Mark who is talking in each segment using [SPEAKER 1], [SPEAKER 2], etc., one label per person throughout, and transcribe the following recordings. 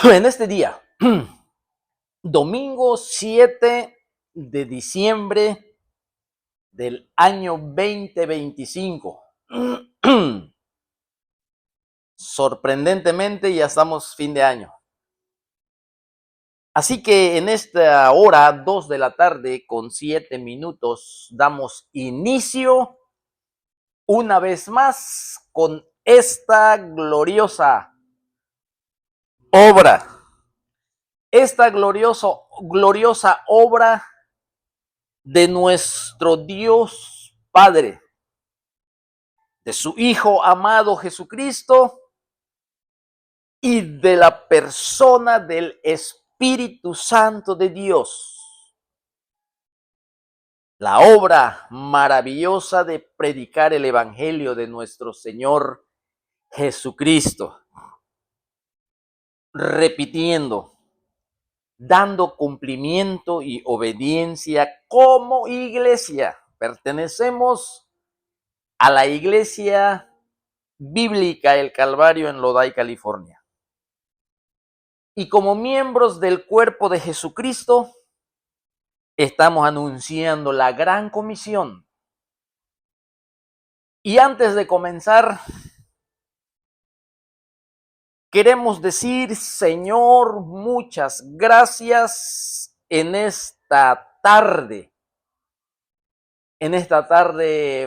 [SPEAKER 1] En este día, domingo 7 de diciembre del año 2025. Sorprendentemente ya estamos fin de año. Así que en esta hora, 2 de la tarde con 7 minutos, damos inicio una vez más con esta obra, esta gloriosa obra de nuestro Dios Padre, de su Hijo amado Jesucristo y de la persona del Espíritu Santo de Dios. La obra maravillosa de predicar el Evangelio de nuestro Señor Jesucristo. Repitiendo, dando cumplimiento y obediencia como iglesia. Pertenecemos a la iglesia bíblica El Calvario en Lodi, California. Y como miembros del cuerpo de Jesucristo, estamos anunciando la gran comisión. Y antes de comenzar, queremos decir, Señor, muchas gracias en esta tarde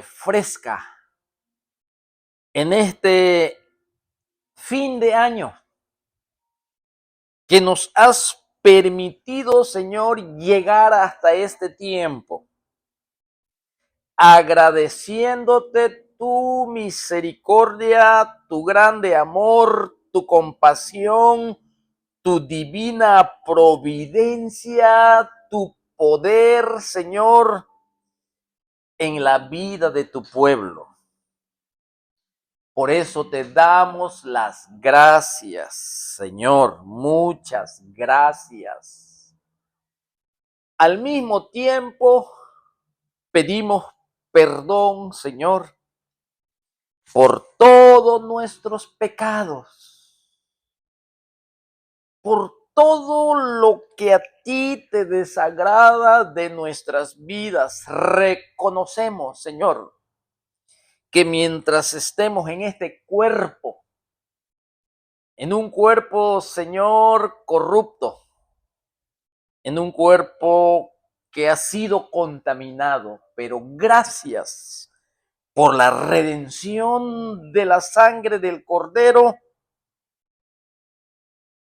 [SPEAKER 1] fresca, en este fin de año, que nos has permitido, Señor, llegar hasta este tiempo, agradeciéndote tu misericordia, tu grande amor, tu compasión, tu divina providencia, tu poder, Señor, en la vida de tu pueblo. Por eso te damos las gracias, Señor, muchas gracias. Al mismo tiempo, pedimos perdón, Señor, por todos nuestros pecados, por todo lo que a ti te desagrada de nuestras vidas. Reconocemos, Señor, que mientras estemos en este cuerpo, en un cuerpo, Señor, corrupto, en un cuerpo que ha sido contaminado, pero gracias por la redención de la sangre del Cordero,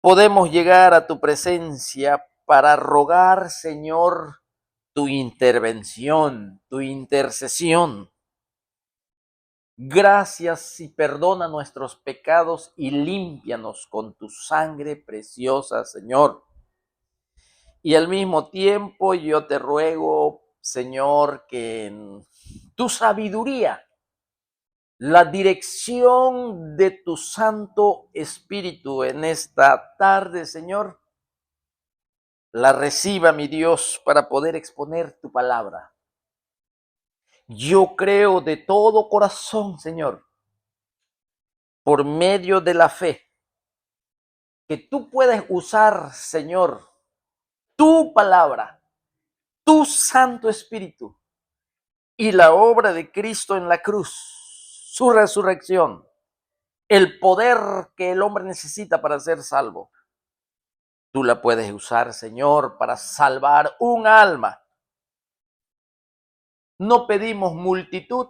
[SPEAKER 1] podemos llegar a tu presencia para rogar, Señor, tu intervención, tu intercesión. Gracias y perdona nuestros pecados y límpianos con tu sangre preciosa, Señor. Y al mismo tiempo yo te ruego, Señor, que en tu sabiduría, la dirección de tu Santo Espíritu en esta tarde, Señor, la reciba, mi Dios, para poder exponer tu palabra. Yo creo de todo corazón, Señor, por medio de la fe, que tú puedes usar, Señor, tu palabra, tu Santo Espíritu y la obra de Cristo en la cruz, su resurrección, el poder que el hombre necesita para ser salvo. Tú la puedes usar, Señor, para salvar un alma. No pedimos multitud,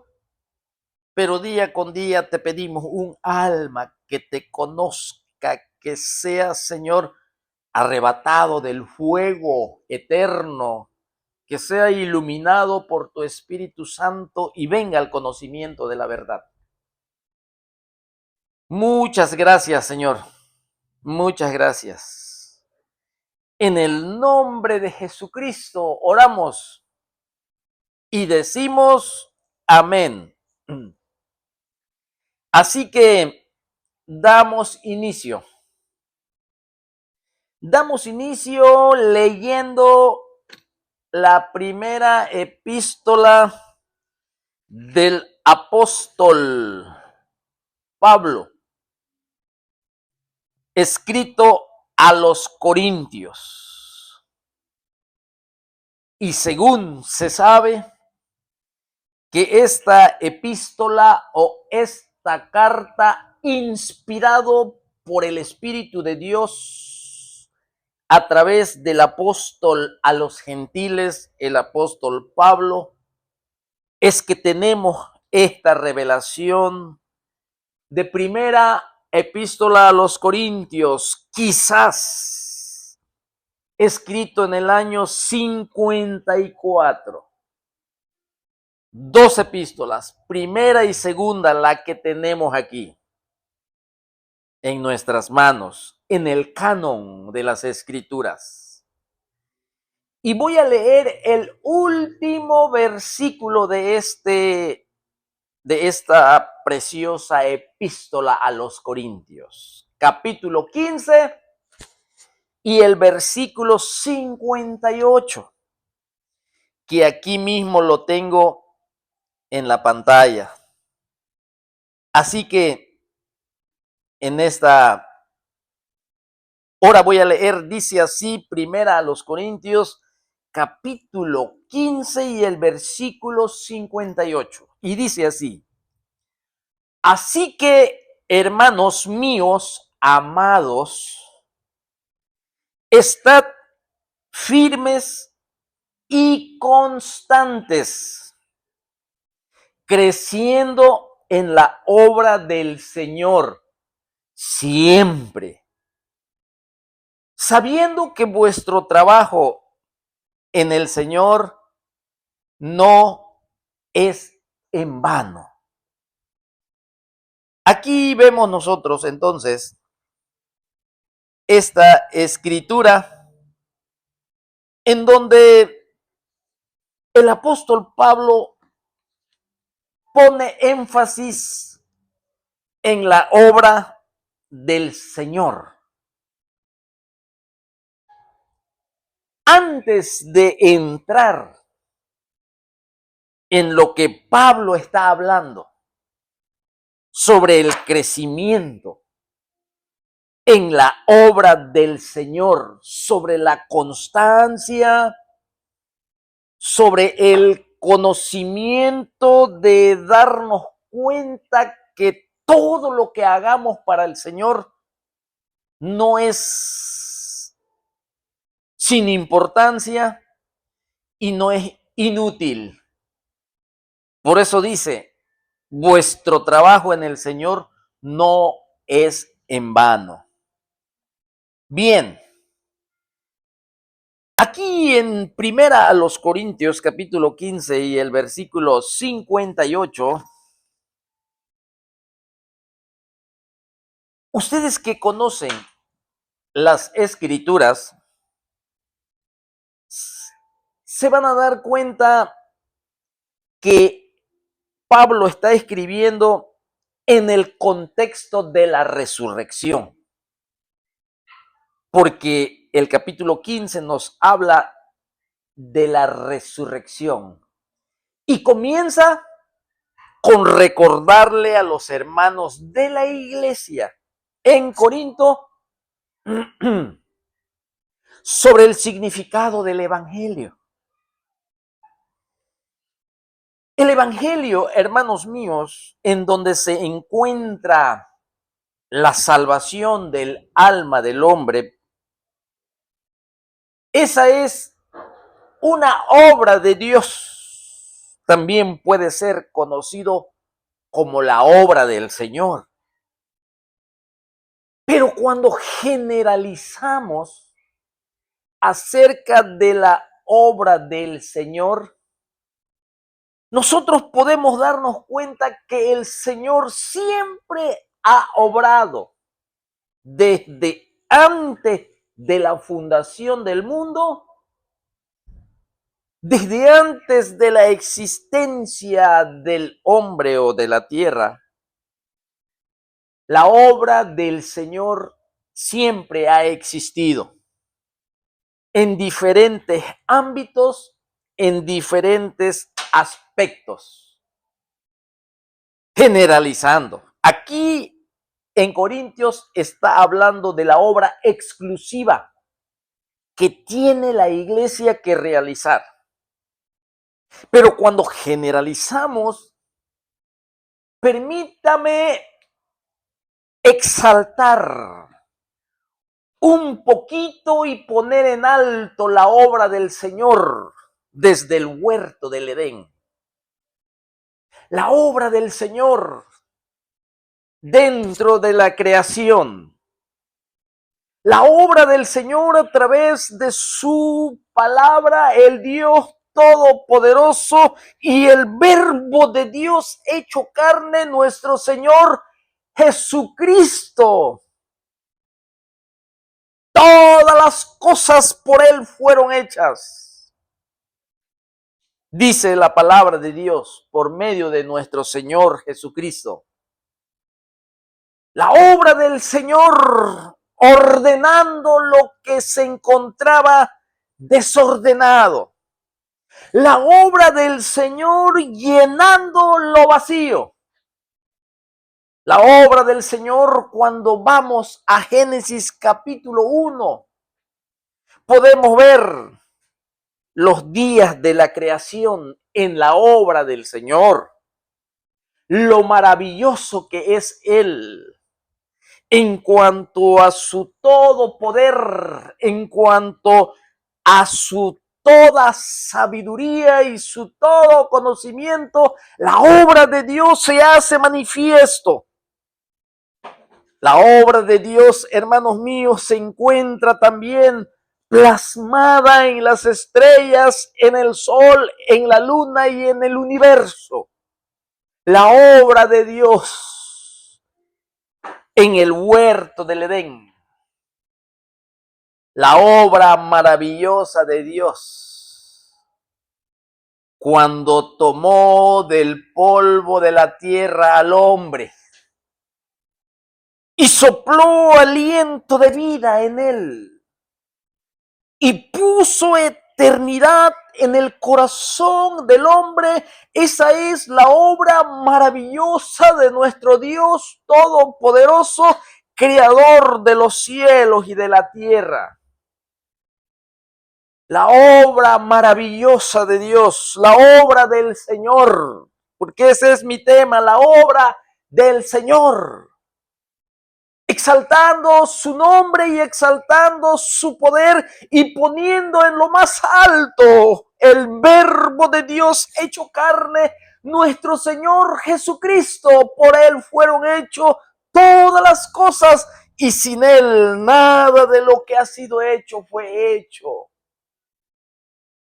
[SPEAKER 1] pero día con día te pedimos un alma que te conozca, que sea, Señor, arrebatado del fuego eterno, que sea iluminado por tu Espíritu Santo y venga al conocimiento de la verdad. Muchas gracias, Señor. Muchas gracias. En el nombre de Jesucristo oramos y decimos amén. Así que damos inicio. Damos inicio leyendo la primera epístola del apóstol Pablo, escrito a los Corintios. Y según se sabe, que esta epístola o esta carta, inspirado por el Espíritu de Dios a través del apóstol a los gentiles, el apóstol Pablo, es que tenemos esta revelación de primera epístola a los Corintios, quizás escrito en el año 54. Dos epístolas, primera y segunda, la que tenemos aquí en nuestras manos, en el canon de las Escrituras. Y voy a leer el último versículo de esta preciosa epístola a los Corintios, capítulo 15 y el versículo 58, que aquí mismo lo tengo en la pantalla. Así que en esta hora voy a leer, dice así, primera a los Corintios, capítulo 15 y el versículo 58. Y dice así: así que, hermanos míos, amados, estad firmes y constantes, creciendo en la obra del Señor siempre, sabiendo que vuestro trabajo en el Señor no es en vano. Aquí vemos nosotros entonces esta escritura en donde el apóstol Pablo pone énfasis en la obra del Señor. Antes de entrar en lo que Pablo está hablando sobre el crecimiento en la obra del Señor, sobre la constancia, sobre el conocimiento de darnos cuenta que todo lo que hagamos para el Señor no es sin importancia y no es inútil. Por eso dice, vuestro trabajo en el Señor no es en vano. Bien, aquí en primera a los Corintios capítulo 15 y el versículo 58, ustedes que conocen las Escrituras se van a dar cuenta que Pablo está escribiendo en el contexto de la resurrección, porque el capítulo 15 nos habla de la resurrección y comienza con recordarle a los hermanos de la iglesia en Corinto sobre el significado del evangelio. El evangelio, hermanos míos, en donde se encuentra la salvación del alma del hombre, esa es una obra de Dios. También puede ser conocido como la obra del Señor. Pero cuando generalizamos acerca de la obra del Señor, nosotros podemos darnos cuenta que el Señor siempre ha obrado desde antes de la fundación del mundo, desde antes de la existencia del hombre o de la tierra. La obra del Señor siempre ha existido en diferentes ámbitos, en diferentes aspectos, generalizando. Aquí en Corintios está hablando de la obra exclusiva que tiene la iglesia que realizar. Pero cuando generalizamos, permítame exaltar un poquito y poner en alto la obra del Señor desde el huerto del Edén. La obra del Señor dentro de la creación. La obra del Señor a través de su palabra, el Dios Todopoderoso y el Verbo de Dios hecho carne, nuestro Señor Jesucristo. Todas las cosas por Él fueron hechas. Dice la palabra de Dios por medio de nuestro Señor Jesucristo. La obra del Señor ordenando lo que se encontraba desordenado. La obra del Señor llenando lo vacío. La obra del Señor cuando vamos a Génesis capítulo 1, podemos ver los días de la creación en la obra del Señor. Lo maravilloso que es Él en cuanto a su todo poder, en cuanto a su toda sabiduría y su todo conocimiento, la obra de Dios se hace manifiesto. La obra de Dios, hermanos míos, se encuentra también plasmada en las estrellas, en el sol, en la luna y en el universo. La obra de Dios en el huerto del Edén. La obra maravillosa de Dios cuando tomó del polvo de la tierra al hombre y sopló aliento de vida en él y puso eternidad en el corazón del hombre. Esa es la obra maravillosa de nuestro Dios Todopoderoso, creador de los cielos y de la tierra. La obra maravillosa de Dios, la obra del Señor, porque ese es mi tema, la obra del Señor. Exaltando su nombre y exaltando su poder y poniendo en lo más alto el Verbo de Dios hecho carne, nuestro Señor Jesucristo. Por Él fueron hechas todas las cosas y sin Él nada de lo que ha sido hecho fue hecho.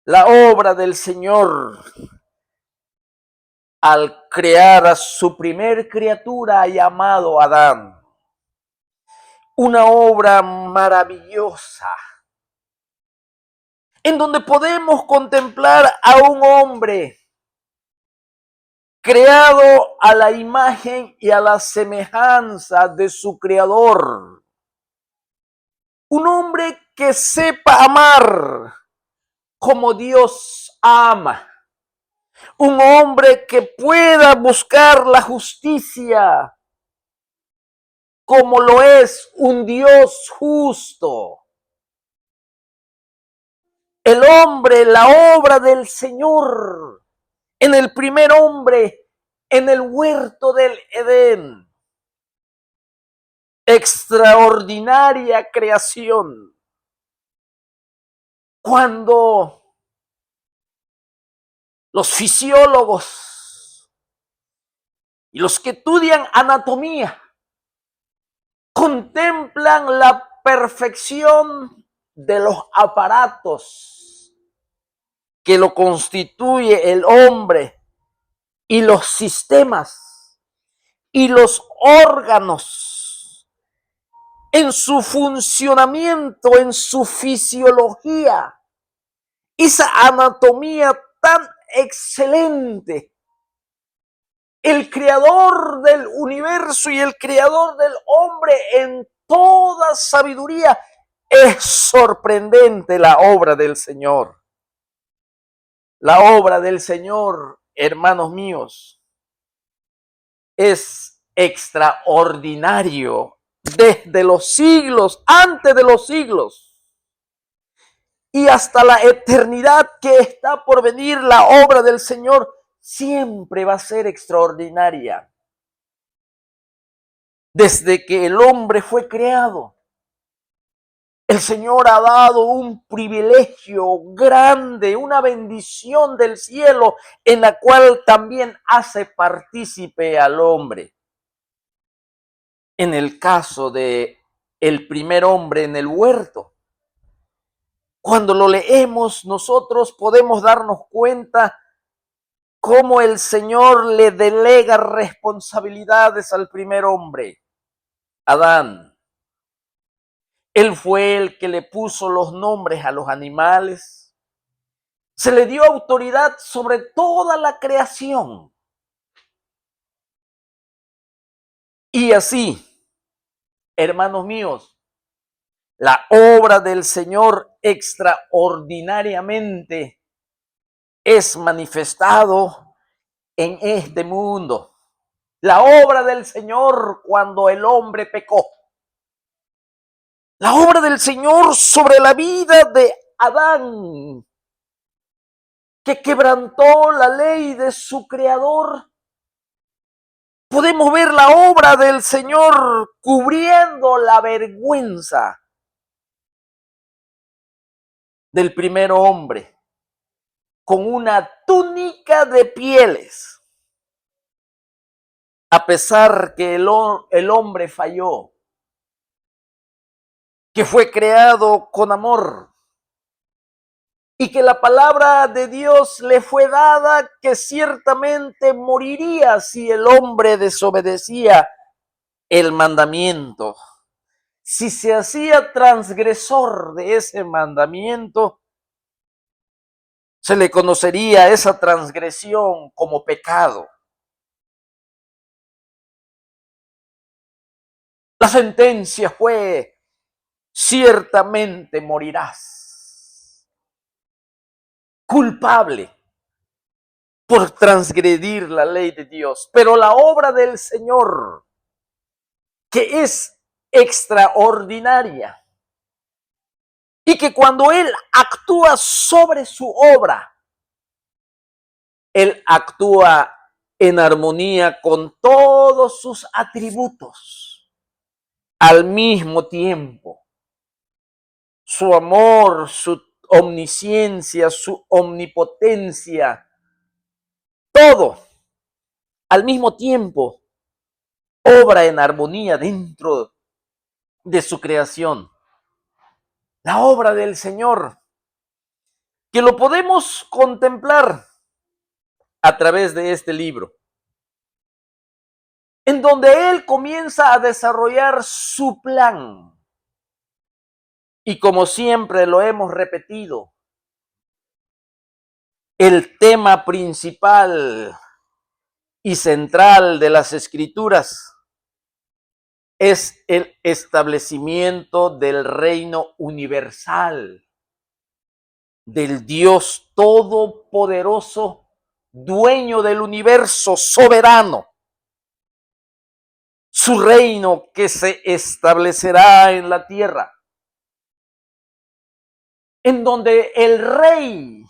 [SPEAKER 1] La obra del Señor al crear a su primer criatura llamado Adán. Una obra maravillosa en donde podemos contemplar a un hombre creado a la imagen y a la semejanza de su creador. Un hombre que sepa amar como Dios ama. Un hombre que pueda buscar la justicia como lo es un Dios justo. El hombre, la obra del Señor, en el primer hombre, en el huerto del Edén. Extraordinaria creación. Cuando los fisiólogos y los que estudian anatomía contemplan la perfección de los aparatos que lo constituye el hombre y los sistemas y los órganos en su funcionamiento, en su fisiología, esa anatomía tan excelente. El creador del universo y el creador del hombre en toda sabiduría. Es sorprendente la obra del Señor. La obra del Señor, hermanos míos, es extraordinario desde los siglos, antes de los siglos y hasta la eternidad que está por venir. La obra del Señor siempre va a ser extraordinaria. Desde que el hombre fue creado, el Señor ha dado un privilegio grande, una bendición del cielo, en la cual también hace partícipe al hombre. En el caso de el primer hombre en el huerto, cuando lo leemos, nosotros podemos darnos cuenta cómo el Señor le delega responsabilidades al primer hombre, Adán. Él fue el que le puso los nombres a los animales. Se le dio autoridad sobre toda la creación. Y así, hermanos míos, la obra del Señor extraordinariamente es manifestado en este mundo. La obra del Señor cuando el hombre pecó. La obra del Señor sobre la vida de Adán, que quebrantó la ley de su creador. Podemos ver la obra del Señor cubriendo la vergüenza del primer hombre con una túnica de pieles. A pesar que el hombre falló, que fue creado con amor y que la palabra de Dios le fue dada, que ciertamente moriría si el hombre desobedecía el mandamiento. Si se hacía transgresor de ese mandamiento, se le conocería esa transgresión como pecado. La sentencia fue: ciertamente morirás. Culpable por transgredir la ley de Dios. Pero la obra del Señor, que es extraordinaria, y que cuando Él actúa sobre su obra, Él actúa en armonía con todos sus atributos al mismo tiempo. Su amor, su omnisciencia, su omnipotencia, todo al mismo tiempo obra en armonía dentro de su creación. La obra del Señor, que lo podemos contemplar a través de este libro, en donde Él comienza a desarrollar su plan. Y como siempre lo hemos repetido, el tema principal y central de las Escrituras es el establecimiento del reino universal, del Dios todopoderoso, dueño del universo, soberano. Su reino que se establecerá en la tierra, en donde el Rey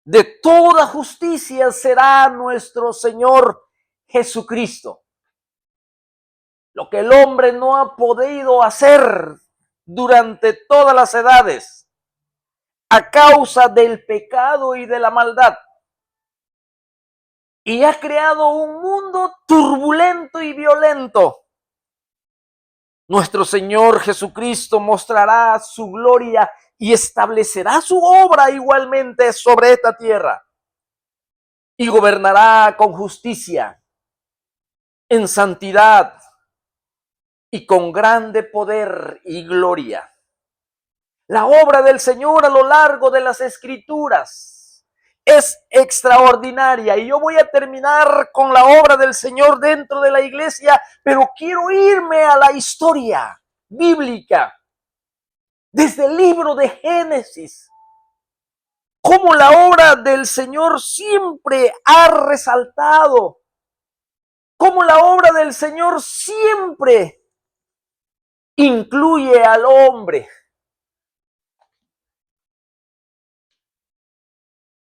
[SPEAKER 1] de toda justicia será nuestro Señor Jesucristo. Lo que el hombre no ha podido hacer durante todas las edades, a causa del pecado y de la maldad. Y ha creado un mundo turbulento y violento. Nuestro Señor Jesucristo mostrará su gloria y establecerá su obra igualmente sobre esta tierra. Y gobernará con justicia, en santidad y con grande poder y gloria. La obra del Señor a lo largo de las Escrituras es extraordinaria, y yo voy a terminar con la obra del Señor dentro de la iglesia, pero quiero irme a la historia bíblica, desde el libro de Génesis, cómo la obra del Señor siempre ha resaltado cómo la obra del Señor siempre incluye al hombre.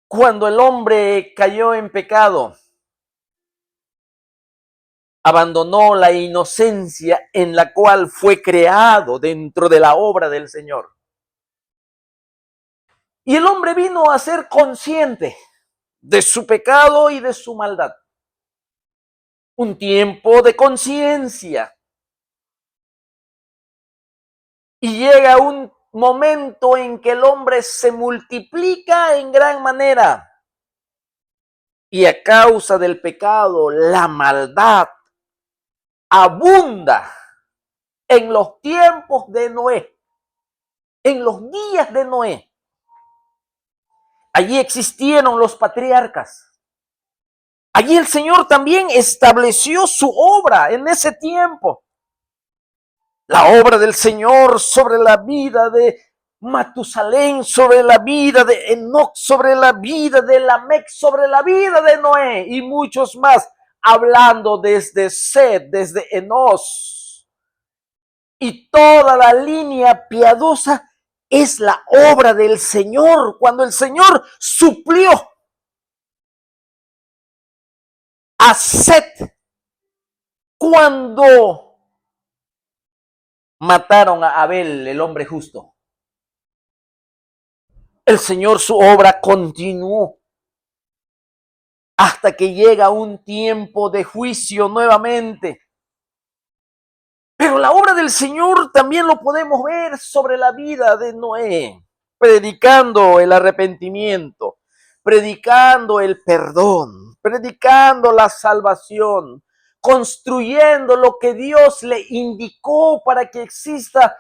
[SPEAKER 1] Cuando el hombre cayó en pecado, abandonó la inocencia en la cual fue creado dentro de la obra del Señor. Y el hombre vino a ser consciente de su pecado y de su maldad. Un tiempo de conciencia. Y llega un momento en que el hombre se multiplica en gran manera. Y a causa del pecado, la maldad abunda en los tiempos de Noé, en los días de Noé. Allí existieron los patriarcas. Allí el Señor también estableció su obra en ese tiempo. La obra del Señor sobre la vida de Matusalén, sobre la vida de Enoc, sobre la vida de Lamec, sobre la vida de Noé y muchos más, hablando desde Set, desde Enos. Y toda la línea piadosa es la obra del Señor, cuando el Señor suplió a Set, cuando mataron a Abel, el hombre justo. El Señor, su obra continuó hasta que llega un tiempo de juicio nuevamente. Pero la obra del Señor también lo podemos ver sobre la vida de Noé, predicando el arrepentimiento, predicando el perdón, predicando la salvación, construyendo lo que Dios le indicó para que exista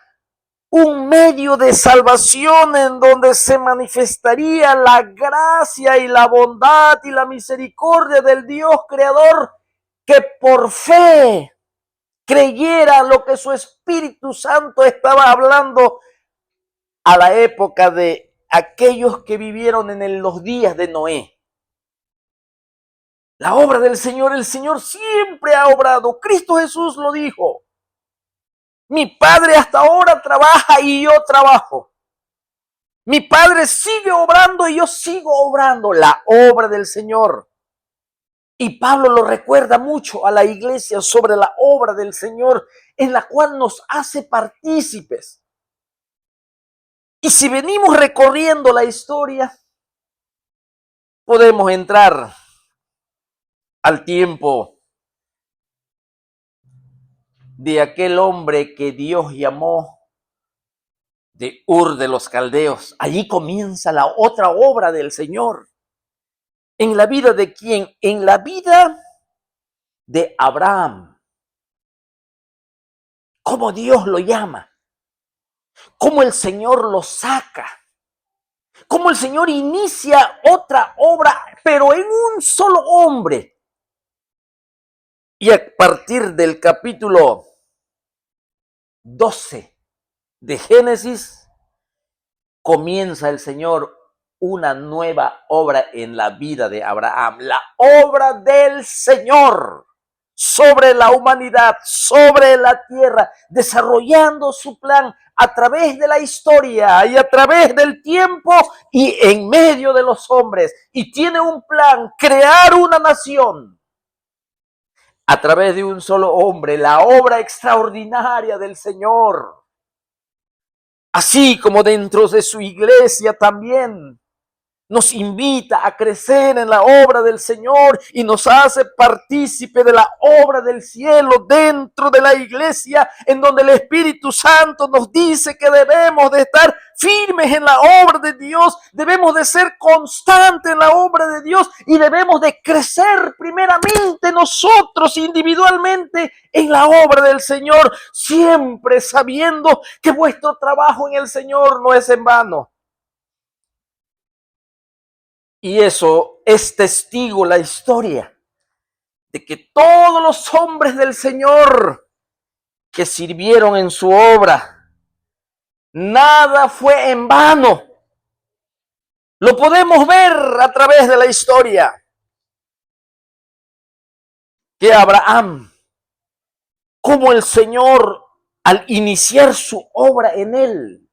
[SPEAKER 1] un medio de salvación en donde se manifestaría la gracia y la bondad y la misericordia del Dios creador, que por fe creyera lo que su Espíritu Santo estaba hablando a la época de aquellos que vivieron en los días de Noé. La obra del Señor, el Señor siempre ha obrado. Cristo Jesús lo dijo. Mi Padre hasta ahora trabaja y yo trabajo. Mi Padre sigue obrando y yo sigo obrando. La obra del Señor. Y Pablo lo recuerda mucho a la iglesia sobre la obra del Señor, en la cual nos hace partícipes. Y si venimos recorriendo la historia, podemos entrar al tiempo de aquel hombre que Dios llamó de Ur de los Caldeos. Allí comienza la otra obra del Señor. ¿En la vida de quién? En la vida de Abraham. ¿Cómo Dios lo llama? ¿Cómo el Señor lo saca? ¿Cómo el Señor inicia otra obra, pero en un solo hombre? Y a partir del capítulo 12 de Génesis, comienza el Señor una nueva obra en la vida de Abraham. La obra del Señor sobre la humanidad, sobre la tierra, desarrollando su plan a través de la historia y a través del tiempo y en medio de los hombres. Y tiene un plan: crear una nación a través de un solo hombre, la obra extraordinaria del Señor. Así como dentro de su iglesia también nos invita a crecer en la obra del Señor y nos hace partícipe de la obra del cielo dentro de la iglesia, en donde el Espíritu Santo nos dice que debemos de estar firmes en la obra de Dios, debemos de ser constantes en la obra de Dios y debemos de crecer primeramente nosotros individualmente en la obra del Señor, siempre sabiendo que vuestro trabajo en el Señor no es en vano. Y eso es testigo la historia de que todos los hombres del Señor que sirvieron en su obra, nada fue en vano. Lo podemos ver a través de la historia. que Abraham, como el Señor al iniciar su obra en él,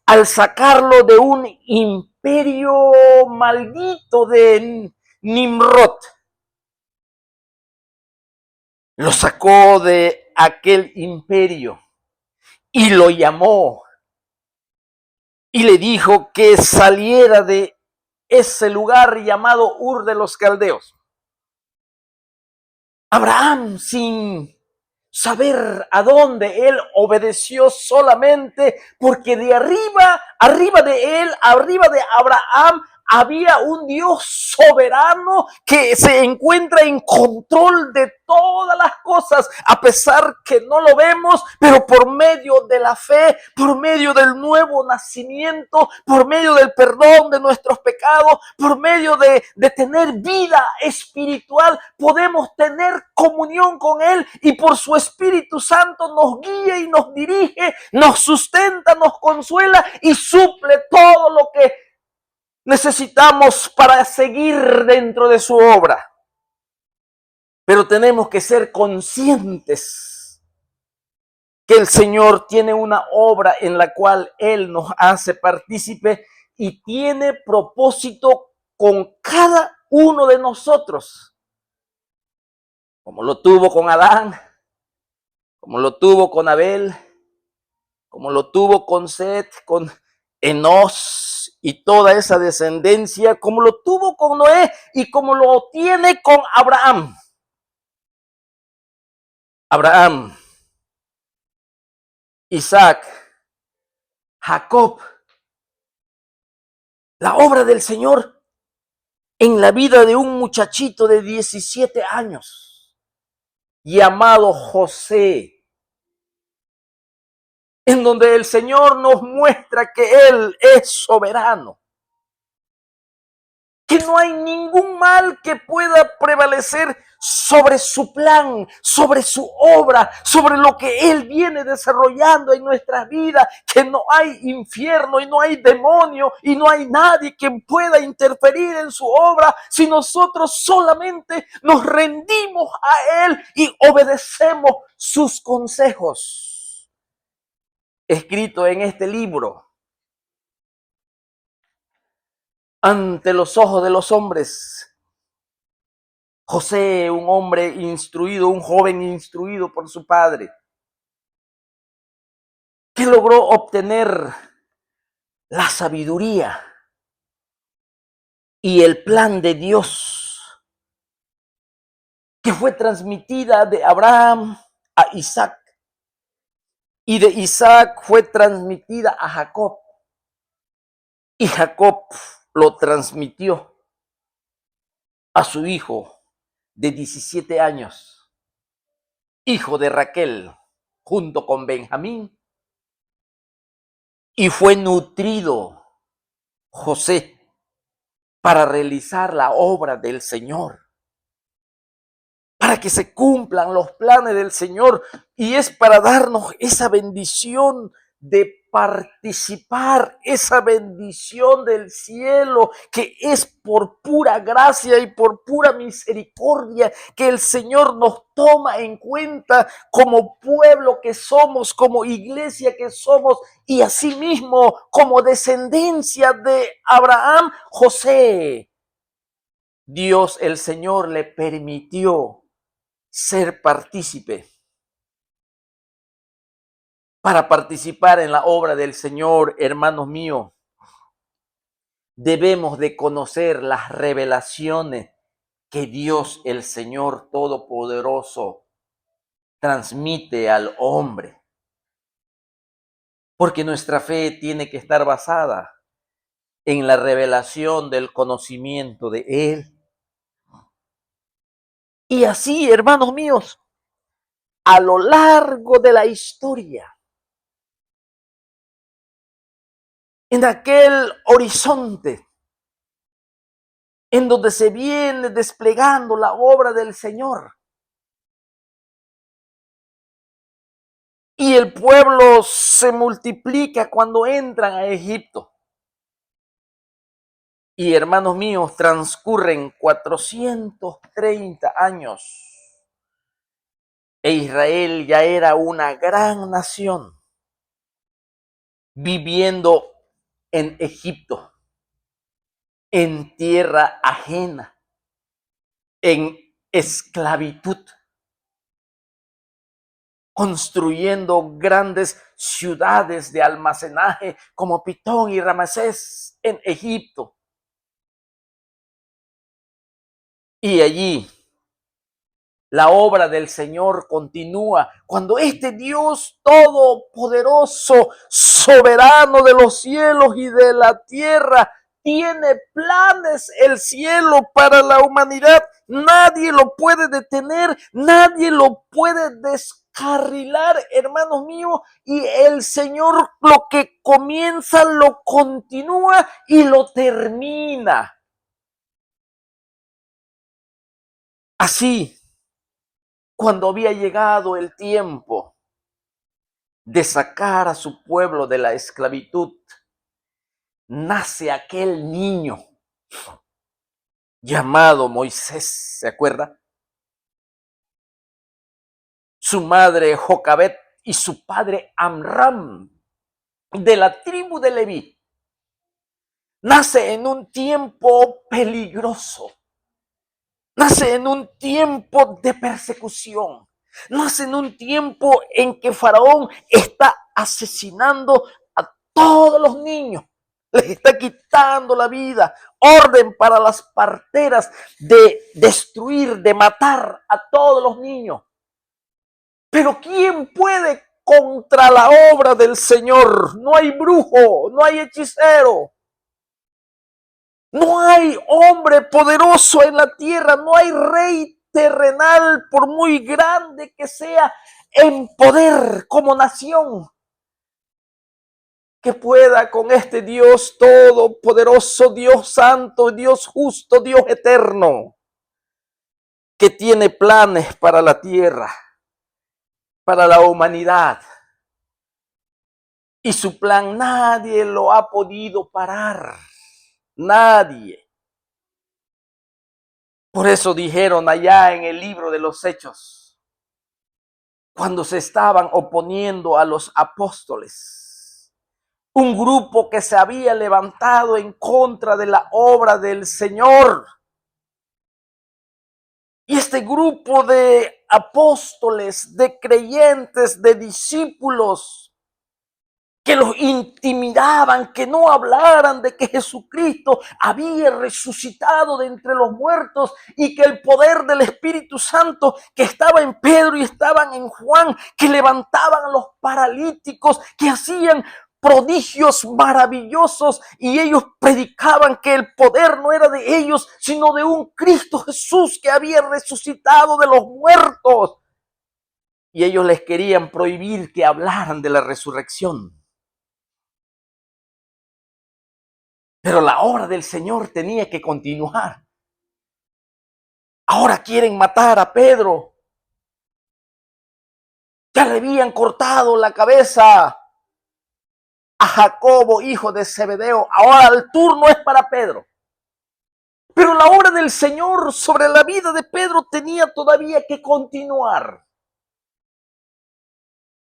[SPEAKER 1] al sacarlo de un imperio maldito de Nimrod, lo sacó de aquel imperio y lo llamó y le dijo que saliera de ese lugar llamado Ur de los Caldeos. Abraham, sin saber a dónde, él obedeció solamente porque de arriba de él, arriba de Abraham, había un Dios soberano que se encuentra en control de todas las cosas, a pesar que no lo vemos, pero por medio de la fe, por medio del nuevo nacimiento, por medio del perdón de nuestros pecados, por medio de tener vida espiritual, podemos tener comunión con Él y por su Espíritu Santo nos guía y nos dirige, nos sustenta, nos consuela y suple todo lo que necesitamos para seguir dentro de su obra. Pero tenemos que ser conscientes que el Señor tiene una obra en la cual Él nos hace partícipe y tiene propósito con cada uno de nosotros, como lo tuvo con Adán, como lo tuvo con Abel, como lo tuvo con Set, con Enos y toda esa descendencia, como lo tuvo con Noé y como lo tiene con Abraham. Abraham, Isaac, Jacob, la obra del Señor en la vida de un muchachito de 17 años llamado José, en donde el Señor nos muestra que Él es soberano, que no hay ningún mal que pueda prevalecer sobre su plan, sobre su obra, sobre lo que Él viene desarrollando en nuestras vidas, que no hay infierno y no hay demonio y no hay nadie que pueda interferir en su obra si nosotros solamente nos rendimos a Él y obedecemos sus consejos. Escrito en este libro, ante los ojos de los hombres, José, un hombre instruido, un joven instruido por su padre, que logró obtener la sabiduría y el plan de Dios, que fue transmitida de Abraham a Isaac, y de Isaac fue transmitida a Jacob, y Jacob lo transmitió a su hijo de 17 años, hijo de Raquel, junto con Benjamín, y fue nutrido José para realizar la obra del Señor, para que se cumplan los planes del Señor, y es para darnos esa bendición de participar, esa bendición del cielo, que es por pura gracia y por pura misericordia que el Señor nos toma en cuenta como pueblo que somos, como iglesia que somos, y asimismo como descendencia de Abraham, José. Dios el Señor le permitió ser partícipe. Para participar en la obra del Señor, hermanos míos, debemos de conocer las revelaciones que Dios, el Señor Todopoderoso, transmite al hombre. Porque nuestra fe tiene que estar basada en la revelación del conocimiento de Él. Y así, hermanos míos, a lo largo de la historia, en aquel horizonte en donde se viene desplegando la obra del Señor. Y el pueblo se multiplica cuando entran a Egipto. Y hermanos míos, transcurren 430 años. E Israel ya era una gran nación viviendo en Egipto, en tierra ajena, en esclavitud, construyendo grandes ciudades de almacenaje como Pitón y Ramsés en Egipto. Y allí la obra del Señor continúa cuando este Dios todopoderoso, soberano de los cielos y de la tierra, tiene planes el cielo para la humanidad. Nadie lo puede detener, nadie lo puede descarrilar, hermanos míos, y el Señor lo que comienza lo continúa y lo termina. Así, cuando había llegado el tiempo de sacar a su pueblo de la esclavitud, nace aquel niño llamado Moisés, ¿se acuerda? Su madre Jocabet y su padre Amram, de la tribu de Leví. Nace en un tiempo peligroso, nace en un tiempo de persecución, nace en un tiempo en que Faraón está asesinando a todos los niños, les está quitando la vida, orden para las parteras de destruir, de matar a todos los niños. Pero ¿quién puede contra la obra del Señor? No hay brujo, no hay hechicero. No hay hombre poderoso en la tierra, no hay rey terrenal, por muy grande que sea en poder como nación, que pueda con este Dios todopoderoso, Dios santo, Dios justo, Dios eterno, que tiene planes para la tierra, para la humanidad. Y su plan nadie lo ha podido parar, nadie. Por eso dijeron allá en el libro de los Hechos, cuando se estaban oponiendo a los apóstoles, un grupo que se había levantado en contra de la obra del Señor. Y este grupo de apóstoles, de creyentes, de discípulos, que los intimidaban, que no hablaran de que Jesucristo había resucitado de entre los muertos y que el poder del Espíritu Santo que estaba en Pedro y estaban en Juan, que levantaban a los paralíticos, que hacían prodigios maravillosos, y ellos predicaban que el poder no era de ellos, sino de un Cristo Jesús que había resucitado de los muertos. Y ellos les querían prohibir que hablaran de la resurrección. Pero la obra del Señor tenía que continuar. Ahora quieren matar a Pedro. Ya le habían cortado la cabeza a Jacobo, hijo de Zebedeo. Ahora el turno es para Pedro. Pero la obra del Señor sobre la vida de Pedro tenía todavía que continuar.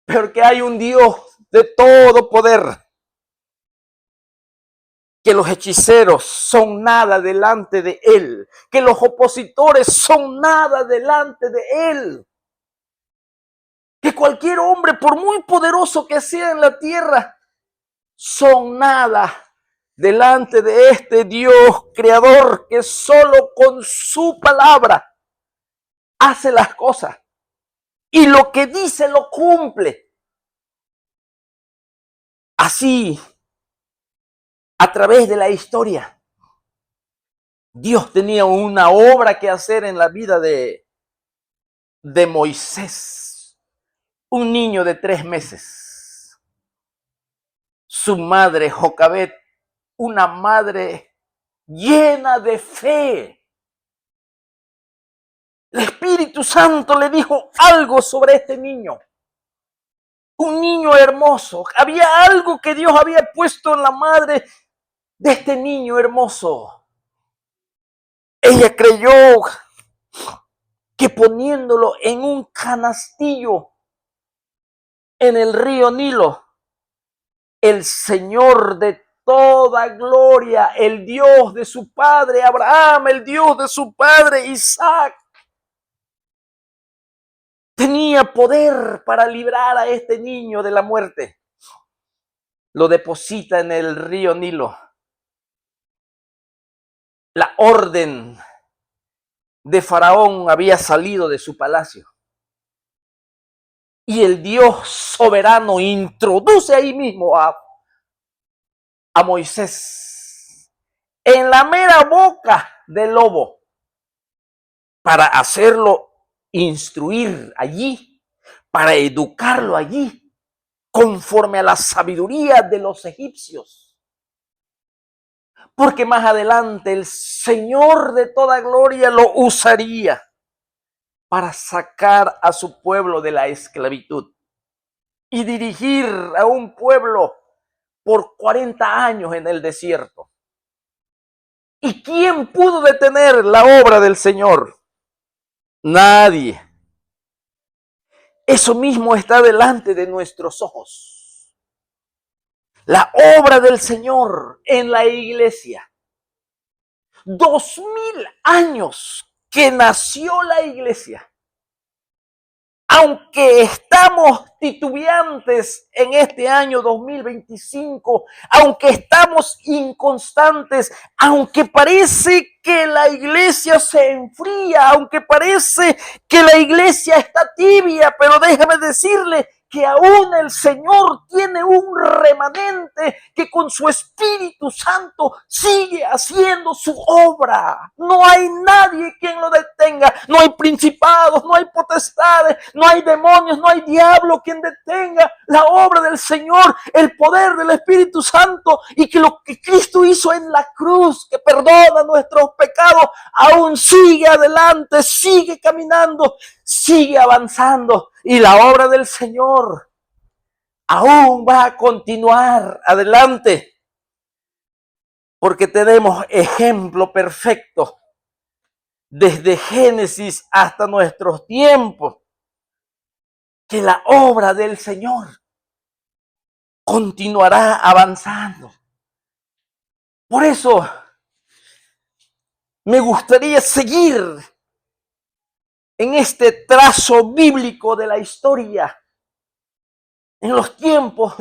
[SPEAKER 1] Porque hay un Dios de todo poder, que los hechiceros son nada delante de él, que los opositores son nada delante de él, que cualquier hombre, por muy poderoso que sea en la tierra, son nada delante de este Dios creador que solo con su palabra hace las cosas y lo que dice lo cumple. Así, a través de la historia, Dios tenía una obra que hacer en la vida de Moisés, un niño de 3 meses. Su madre, Jocabet, una madre llena de fe. El Espíritu Santo le dijo algo sobre este niño. Un niño hermoso. Había algo que Dios había puesto en la madre de este niño hermoso. Ella creyó que poniéndolo en un canastillo en el río Nilo, el Señor de toda gloria, el Dios de su padre Abraham, el Dios de su padre Isaac, tenía poder para librar a este niño de la muerte. Lo deposita en el río Nilo. La orden de Faraón había salido de su palacio. Y el Dios soberano introduce ahí mismo a Moisés en la mera boca del lobo para hacerlo instruir allí, para educarlo allí, conforme a la sabiduría de los egipcios. Porque más adelante el Señor de toda gloria lo usaría para sacar a su pueblo de la esclavitud y dirigir a un pueblo por 40 años en el desierto. ¿Y quién pudo detener la obra del Señor? Nadie. Eso mismo está delante de nuestros ojos. La obra del Señor en la iglesia. 2000 años que nació la iglesia. Aunque estamos titubeantes en este año 2025, aunque estamos inconstantes, aunque parece que la iglesia se enfría, aunque parece que la iglesia está tibia, pero déjame decirle que aún el Señor tiene un remanente que con su Espíritu Santo sigue haciendo su obra. No hay nadie quien lo detenga. No hay principados, no hay potestades, no hay demonios, no hay diablo quien detenga la obra del Señor, el poder del Espíritu Santo, y que lo que Cristo hizo en la cruz, que perdona nuestros pecados, aún sigue adelante, sigue caminando, sigue avanzando, y la obra del Señor aún va a continuar adelante, porque tenemos ejemplo perfecto desde Génesis hasta nuestros tiempos, que la obra del Señor continuará avanzando. Por eso me gustaría seguir en este trazo bíblico de la historia, en los tiempos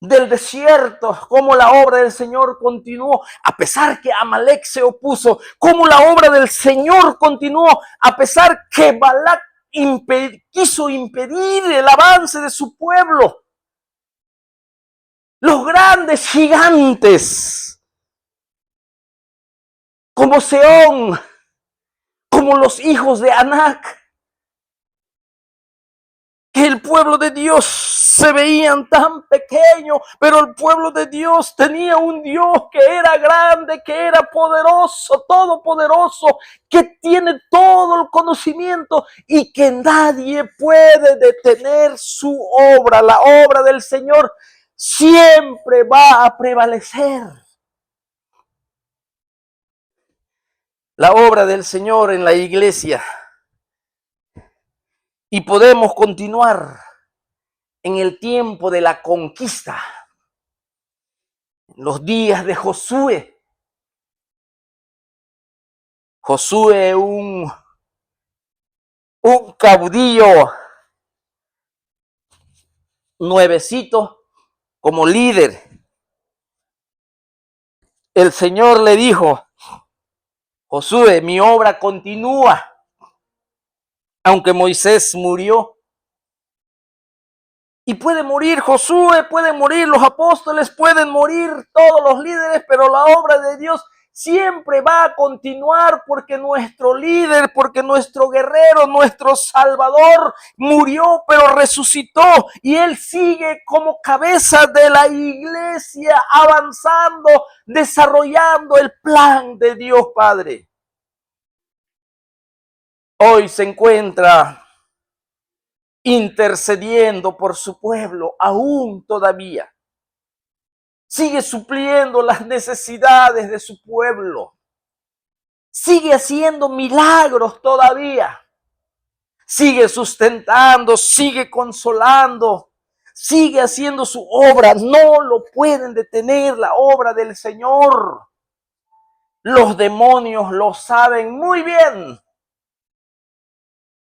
[SPEAKER 1] del desierto, cómo la obra del Señor continuó, a pesar que Amalek se opuso, cómo la obra del Señor continuó, a pesar que Balac quiso impedir el avance de su pueblo. Los grandes gigantes, como Seón, como los hijos de Anac, que el pueblo de Dios se veían tan pequeño, pero el pueblo de Dios tenía un Dios que era grande, que era poderoso, todopoderoso, que tiene todo el conocimiento y que nadie puede detener su obra. La obra del Señor siempre va a prevalecer. La obra del Señor en la iglesia. Y podemos continuar en el tiempo de la conquista, los días de Josué. Josué, un caudillo nuevecito como líder. El Señor le dijo: Josué, mi obra continúa, aunque Moisés murió. Y puede morir Josué, pueden morir los apóstoles, pueden morir todos los líderes, pero la obra de Dios siempre va a continuar, porque nuestro líder, porque nuestro guerrero, nuestro Salvador murió, pero resucitó, y Él sigue como cabeza de la iglesia, avanzando, desarrollando el plan de Dios Padre. Hoy se encuentra intercediendo por su pueblo, aún todavía. Sigue supliendo las necesidades de su pueblo. Sigue haciendo milagros todavía. sigue sustentando, sigue consolando, sigue haciendo su obra. No lo pueden detener, la obra del Señor. Los demonios lo saben muy bien,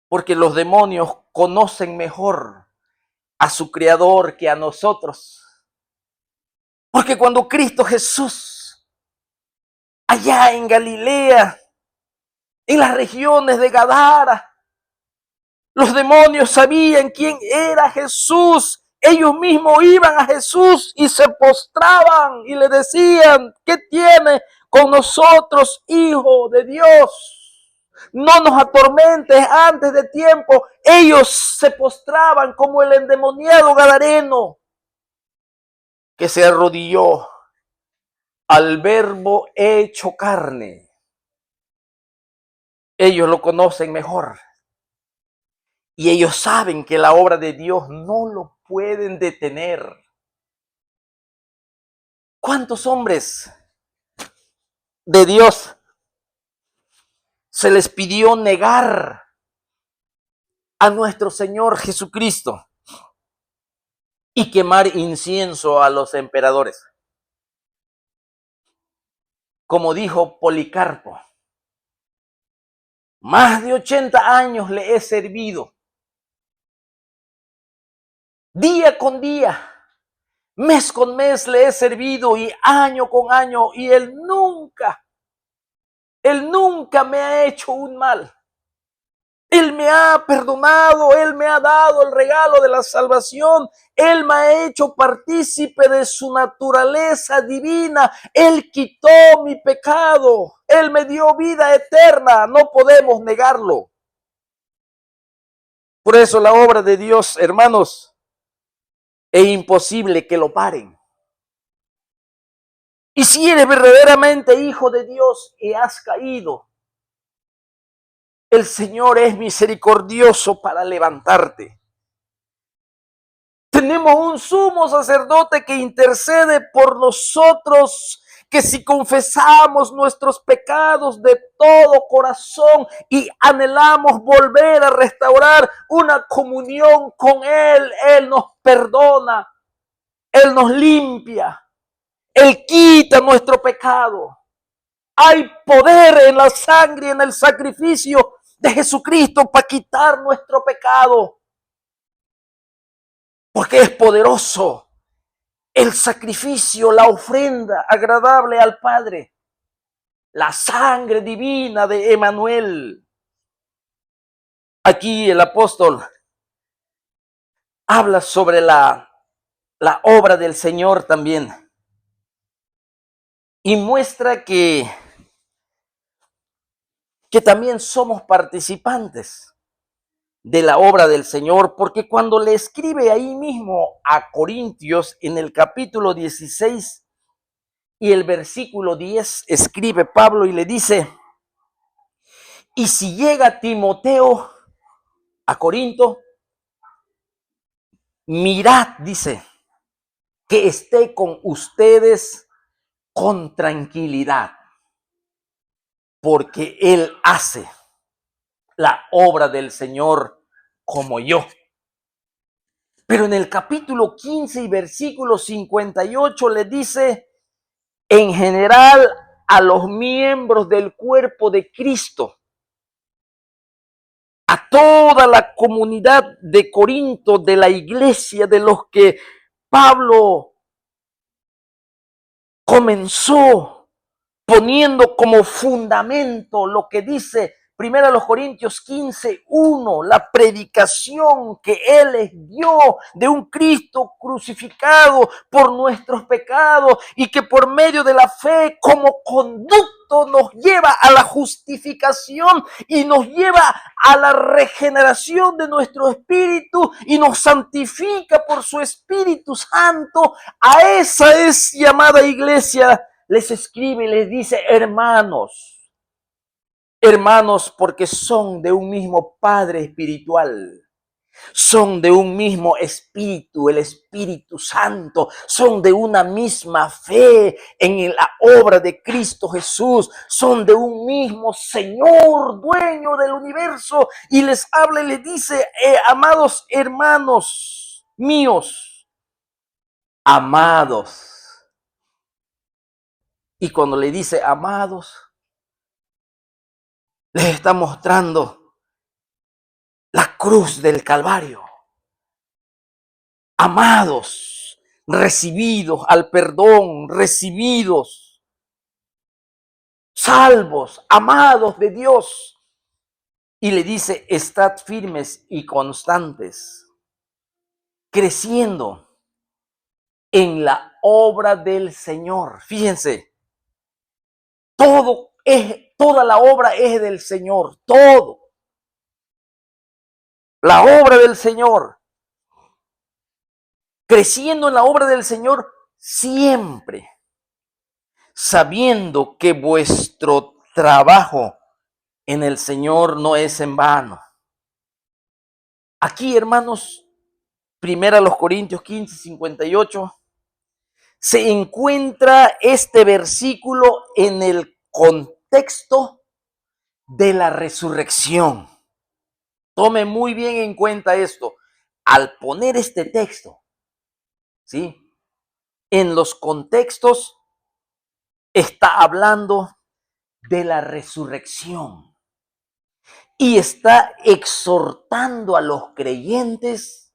[SPEAKER 1] porque los demonios conocen mejor a su Creador que a nosotros. Porque cuando Cristo Jesús, allá en Galilea, en las regiones de Gadara, los demonios sabían quién era Jesús. Ellos mismos iban a Jesús y se postraban y le decían: ¿qué tiene con nosotros, Hijo de Dios? No nos atormentes antes de tiempo. Ellos se postraban como el endemoniado gadareno, que se arrodilló al Verbo hecho carne. Ellos lo conocen mejor. Y ellos saben que la obra de Dios no lo pueden detener. ¿Cuántos hombres de Dios se les pidió negar a nuestro Señor Jesucristo y quemar incienso a los emperadores? Como dijo Policarpo, más de 80 años le he servido, día con día, mes con mes le he servido y año con año, y Él nunca me ha hecho un mal. Él me ha perdonado, Él me ha dado el regalo de la salvación, Él me ha hecho partícipe de su naturaleza divina, Él quitó mi pecado, Él me dio vida eterna, no podemos negarlo. Por eso la obra de Dios, hermanos, es imposible que lo paren. Y si eres verdaderamente hijo de Dios y has caído, el Señor es misericordioso para levantarte. Tenemos un sumo sacerdote que intercede por nosotros, que si confesamos nuestros pecados de todo corazón y anhelamos volver a restaurar una comunión con Él, Él nos perdona, Él nos limpia, Él quita nuestro pecado. Hay poder en la sangre y en el sacrificio de Jesucristo para quitar nuestro pecado. Porque es poderoso el sacrificio, la ofrenda agradable al Padre, la sangre divina de Emanuel. Aquí el apóstol habla sobre la obra del Señor también y muestra que también somos participantes de la obra del Señor, porque cuando le escribe ahí mismo a Corintios en el capítulo 16 y el versículo 10, escribe Pablo y le dice: y si llega Timoteo a Corinto, mirad, dice, que esté con ustedes con tranquilidad, porque él hace la obra del Señor como yo. Pero en el capítulo 15 y versículo 58 le dice: en general a los miembros del cuerpo de Cristo, a toda la comunidad de Corinto, de la iglesia, de los que Pablo comenzó poniendo como fundamento lo que dice 1 Corintios 15:1, la predicación que Él les dio de un Cristo crucificado por nuestros pecados y que por medio de la fe como conducto nos lleva a la justificación y nos lleva a la regeneración de nuestro espíritu y nos santifica por su Espíritu Santo. A esa es llamada iglesia. Les escribe y les dice: hermanos, porque son de un mismo Padre espiritual. son de un mismo espíritu, el Espíritu Santo, son de una misma fe en la obra de Cristo Jesús, son de un mismo Señor, dueño del universo, y les habla y les dice, amados hermanos míos, amados. Y cuando le dice amados, les está mostrando la cruz del Calvario. Amados, recibidos al perdón, recibidos, salvos, amados de Dios. Y le dice, estad firmes y constantes, creciendo en la obra del Señor. Fíjense, toda la obra es del Señor, todo. La obra del Señor. Creciendo en la obra del Señor siempre, sabiendo que vuestro trabajo en el Señor no es en vano. Aquí, hermanos, 1 Corintios 15:58, se encuentra este versículo en el contexto de la resurrección. Tome muy bien en cuenta esto. Al poner este texto, ¿sí?, en los contextos, está hablando de la resurrección y está exhortando a los creyentes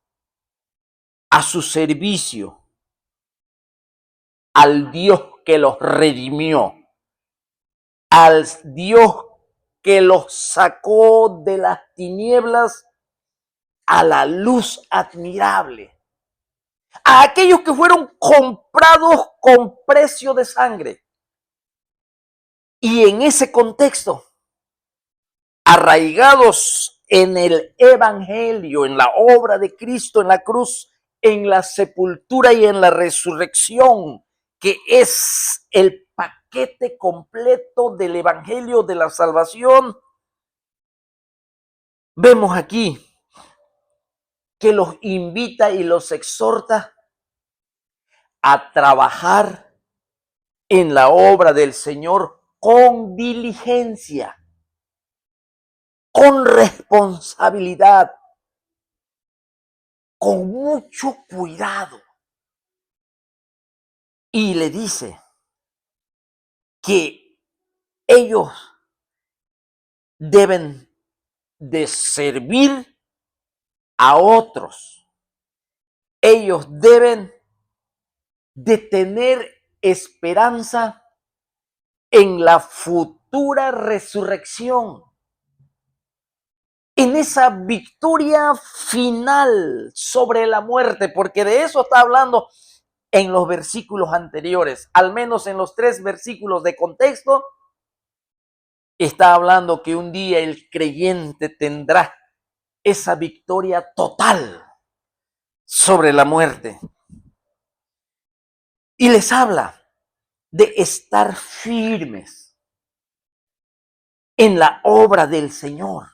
[SPEAKER 1] a su servicio, al Dios que los redimió, al Dios que los sacó de las tinieblas a la luz admirable, a aquellos que fueron comprados con precio de sangre. Y en ese contexto, arraigados en el evangelio, en la obra de Cristo en la cruz, en la sepultura y en la resurrección, que es el paquete completo del evangelio de la salvación, vemos aquí que los invita y los exhorta a trabajar en la obra del Señor con diligencia, con responsabilidad, con mucho cuidado. Y le dice que ellos deben de servir a otros. Ellos deben de tener esperanza en la futura resurrección, en esa victoria final sobre la muerte, porque de eso está hablando en los versículos anteriores, al menos en los 3 versículos de contexto, está hablando que un día el creyente tendrá esa victoria total sobre la muerte. Y les habla de estar firmes en la obra del Señor,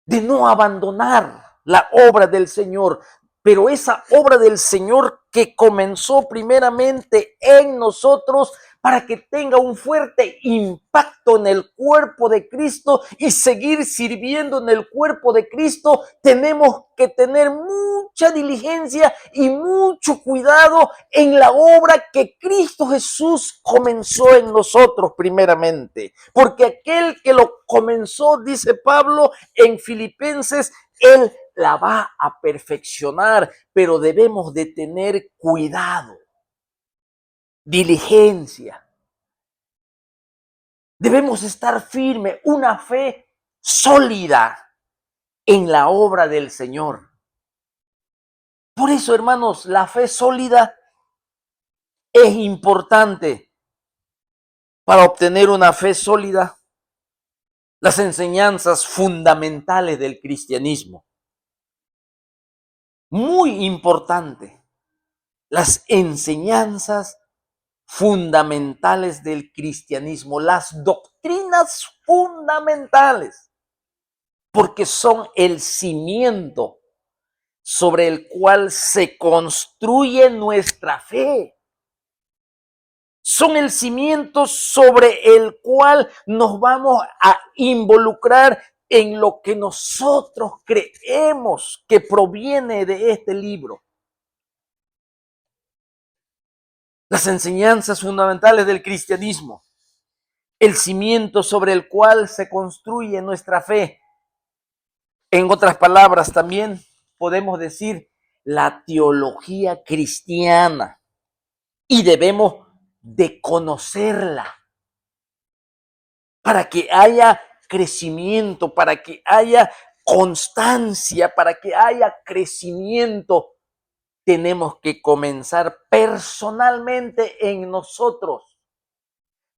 [SPEAKER 1] de no abandonar la obra del Señor, pero esa obra del Señor que comenzó primeramente en nosotros para que tenga un fuerte impacto en el cuerpo de Cristo y seguir sirviendo en el cuerpo de Cristo, tenemos que tener mucha diligencia y mucho cuidado en la obra que Cristo Jesús comenzó en nosotros primeramente. Porque aquel que lo comenzó, dice Pablo en Filipenses, Él la va a perfeccionar, pero debemos de tener cuidado, diligencia. Debemos estar firmes, una fe sólida en la obra del Señor. Por eso, hermanos, la fe sólida es importante. Para obtener una fe sólida, las enseñanzas fundamentales del cristianismo. Muy importante, las enseñanzas fundamentales del cristianismo, las doctrinas fundamentales. porque son el cimiento sobre el cual se construye nuestra fe. Son el cimiento sobre el cual nos vamos a involucrar en lo que nosotros creemos que proviene de este libro. Las enseñanzas fundamentales del cristianismo, el cimiento sobre el cual se construye nuestra fe. En otras palabras, también podemos decir la teología cristiana, y debemos de conocerla para que haya crecimiento, para que haya constancia, para que haya crecimiento. Tenemos que comenzar personalmente en nosotros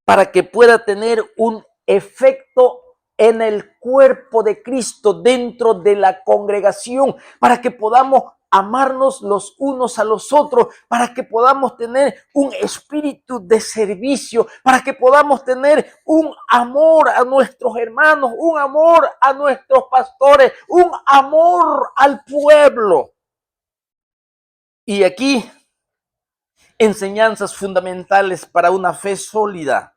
[SPEAKER 1] para que pueda tener un efecto en el cuerpo de Cristo dentro de la congregación, para que podamos amarnos los unos a los otros, para que podamos tener un espíritu de servicio, para que podamos tener un amor a nuestros hermanos, un amor a nuestros pastores, un amor al pueblo. Y aquí, enseñanzas fundamentales para una fe sólida.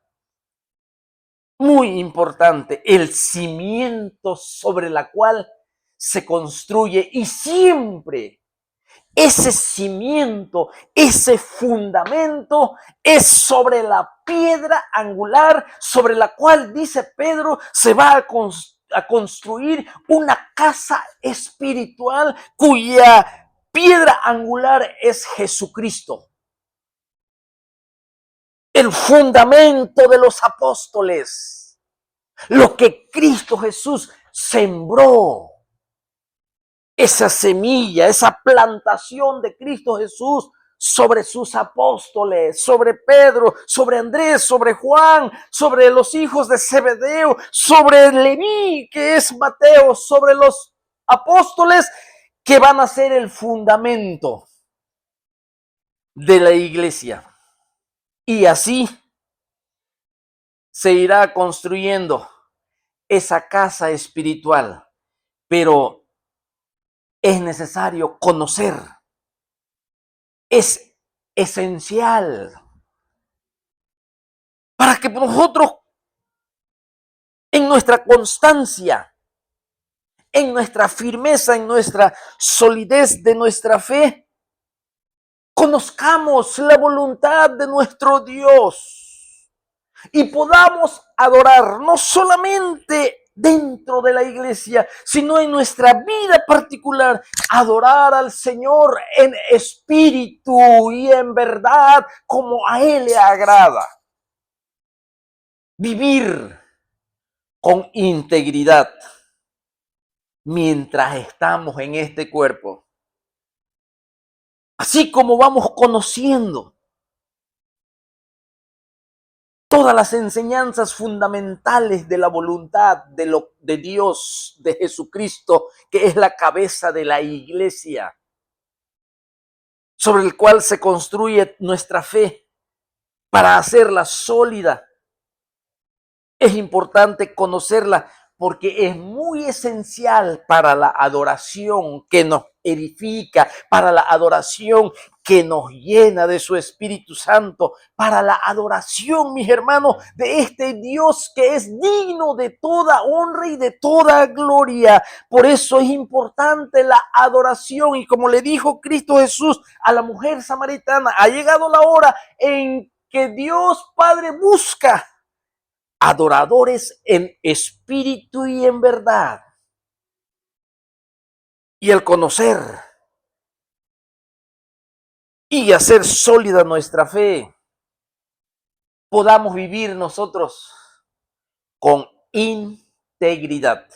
[SPEAKER 1] Muy importante, el cimiento sobre la cual se construye, y siempre ese cimiento, ese fundamento es sobre la piedra angular sobre la cual, dice Pedro, se va a construir una casa espiritual cuya piedra angular es Jesucristo. El fundamento de los apóstoles, lo que Cristo Jesús sembró, esa semilla, esa plantación de Cristo Jesús sobre sus apóstoles, sobre Pedro, sobre Andrés, sobre Juan, sobre los hijos de Zebedeo, sobre Leví, que es Mateo, sobre los apóstoles que van a ser el fundamento de la iglesia. Y así se irá construyendo esa casa espiritual, pero es necesario conocer, es esencial para que nosotros en nuestra constancia, en nuestra firmeza, en nuestra solidez de nuestra fe, conozcamos la voluntad de nuestro Dios y podamos adorar no solamente dentro de la iglesia, sino en nuestra vida particular, adorar al Señor en espíritu y en verdad como a Él le agrada. Vivir con integridad mientras estamos en este cuerpo. Así como vamos conociendo todas las enseñanzas fundamentales de la voluntad de Dios, de Jesucristo, que es la cabeza de la iglesia, sobre el cual se construye nuestra fe para hacerla sólida. Es importante conocerla porque es muy esencial para la adoración que nos edifica, para la adoración que nos llena de su Espíritu Santo, para la adoración, mis hermanos, de este Dios que es digno de toda honra y de toda gloria. Por eso es importante la adoración, y como le dijo Cristo Jesús a la mujer samaritana, ha llegado la hora en que Dios Padre busca adoradores en espíritu y en verdad. Y al conocer y hacer sólida nuestra fe, podamos vivir nosotros con integridad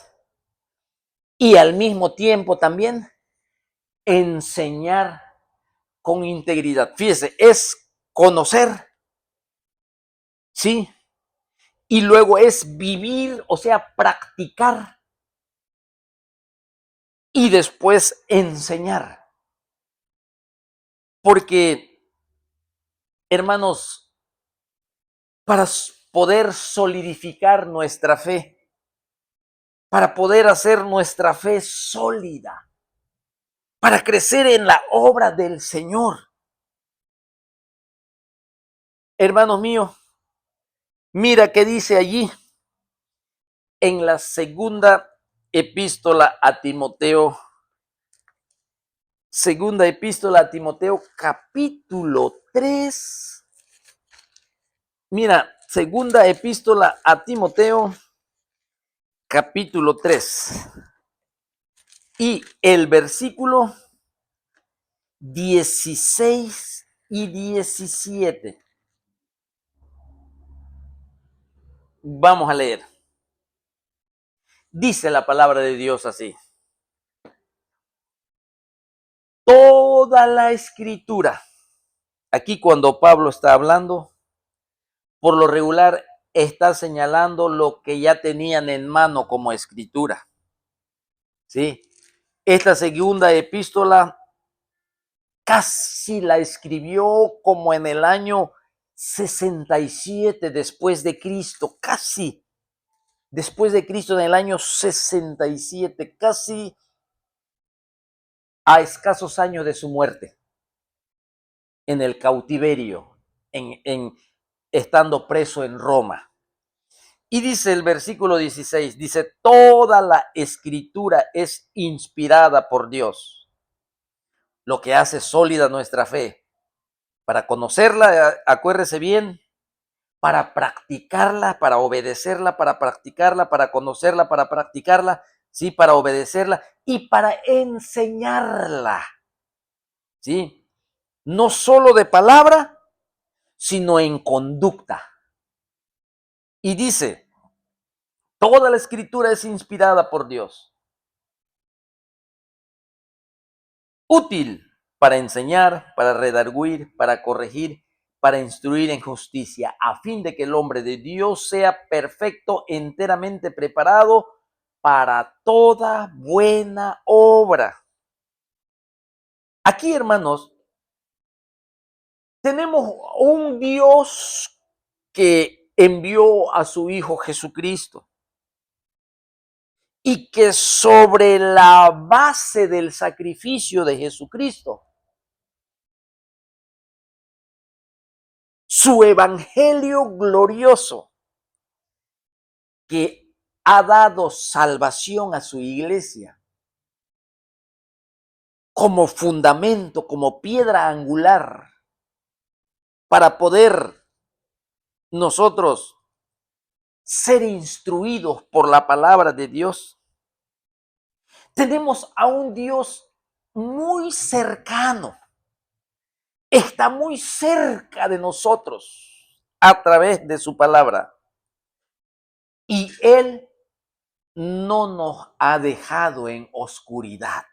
[SPEAKER 1] y al mismo tiempo también enseñar con integridad. Fíjese, es conocer, ¿sí? Y luego es vivir, o sea, practicar, y después enseñar. Porque, hermanos, para poder solidificar nuestra fe, para poder hacer nuestra fe sólida, para crecer en la obra del Señor. Hermanos míos, mira qué dice allí en la segunda epístola a Timoteo, capítulo 3. Mira, segunda epístola a Timoteo, capítulo 3. Y el versículo 16 y 17. Vamos a leer. Dice la palabra de Dios así. Toda la escritura. Aquí cuando Pablo está hablando, por lo regular está señalando lo que ya tenían en mano como escritura. ¿Sí? Esta segunda epístola casi la escribió como en el año 67 después de Cristo, casi después de Cristo, en el año 67, casi a escasos años de su muerte, en el cautiverio, estando preso en Roma. Y dice el versículo 16, dice, toda la escritura es inspirada por Dios, lo que hace sólida nuestra fe. Para conocerla, acuérdese bien, para practicarla, para obedecerla, para practicarla, para conocerla, para practicarla, sí, para obedecerla y para enseñarla, sí, no solo de palabra, sino en conducta. Y dice, toda la escritura es inspirada por Dios, útil para enseñar, para redarguir, para corregir, para instruir en justicia, a fin de que el hombre de Dios sea perfecto, enteramente preparado para toda buena obra. Aquí, hermanos, tenemos un Dios que envió a su Hijo Jesucristo y que sobre la base del sacrificio de Jesucristo, su evangelio glorioso, que ha dado salvación a su iglesia como fundamento, como piedra angular, para poder nosotros ser instruidos por la palabra de Dios. Tenemos a un Dios muy cercano, está muy cerca de nosotros a través de su palabra. Y Él no nos ha dejado en oscuridad.